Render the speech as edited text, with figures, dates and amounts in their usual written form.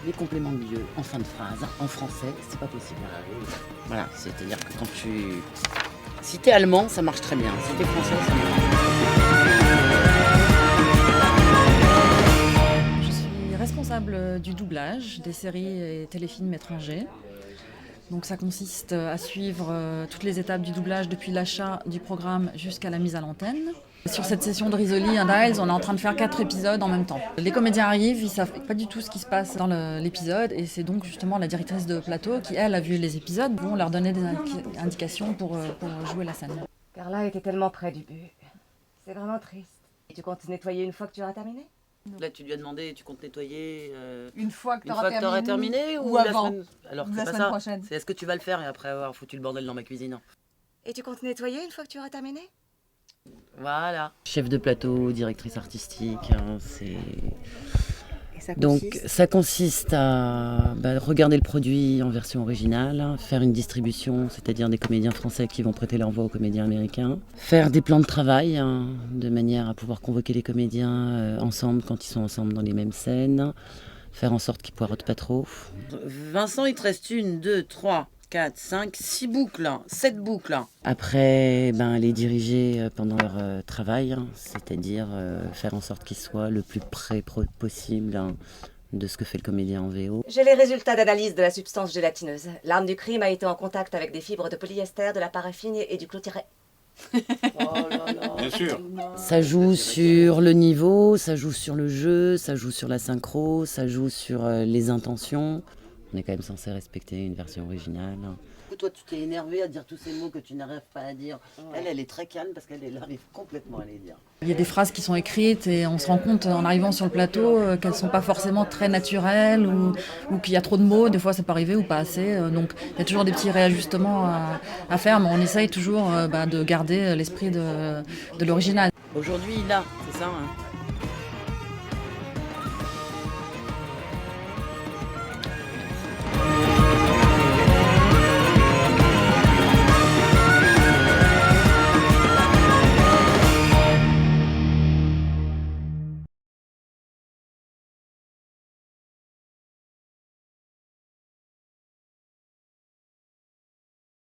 les compléments de lieu en fin de phrase, en français, c'est pas possible. Voilà, c'est-à-dire que quand tu... Si t'es allemand, ça marche très bien. Si t'es français, ça marche. Je suis responsable du doublage des séries et téléfilms étrangers. Donc ça consiste à suivre toutes les étapes du doublage depuis l'achat du programme jusqu'à la mise à l'antenne. Sur cette session de Rizzoli and Isles, on est en train de faire 4 épisodes en même temps. Les comédiens arrivent, ils savent pas du tout ce qui se passe dans l'épisode et c'est donc justement la directrice de plateau qui, elle, a vu les épisodes, vont leur donner des indications pour jouer la scène. Carla était tellement près du but. C'est vraiment triste. Et tu comptes nettoyer une fois que tu auras terminé? Là, tu lui as demandé, tu comptes nettoyer Une fois que tu une fois que t'auras terminé ou la avant semaine... Alors, ou c'est la pas semaine ça. prochaine. C'est est-ce que tu vas le faire et après avoir foutu le bordel dans ma cuisine? Et tu comptes nettoyer une fois que tu auras terminé? Voilà. Chef de plateau, directrice artistique, c'est... Et ça Donc ça consiste à regarder le produit en version originale, faire une distribution, c'est-à-dire des comédiens français qui vont prêter leur voix aux comédiens américains, faire des plans de travail de manière à pouvoir convoquer les comédiens ensemble quand ils sont ensemble dans les mêmes scènes, faire en sorte qu'ils poireautent pas trop. Vincent, il te reste 1, 2, 3, 4, 5, 6 boucles, 7 boucles. Après, les diriger pendant leur travail, c'est-à-dire faire en sorte qu'ils soient le plus près possible de ce que fait le comédien en VO. J'ai les résultats d'analyse de la substance gélatineuse. L'arme du crime a été en contact avec des fibres de polyester, de la paraffine et du clôturet. Oh là là. Bien sûr. Ça joue sur le niveau, ça joue sur le jeu, ça joue sur la synchro, ça joue sur les intentions. On est quand même censé respecter une version originale. Toi, tu t'es énervé à dire tous ces mots que tu n'arrives pas à dire. Elle est très calme parce qu'elle arrive complètement à les dire. Il y a des phrases qui sont écrites et on se rend compte en arrivant sur le plateau qu'elles ne sont pas forcément très naturelles ou qu'il y a trop de mots, des fois ça peut arriver ou pas assez. Donc il y a toujours des petits réajustements à faire, mais on essaye toujours de garder l'esprit de l'original. Aujourd'hui, là, c'est ça.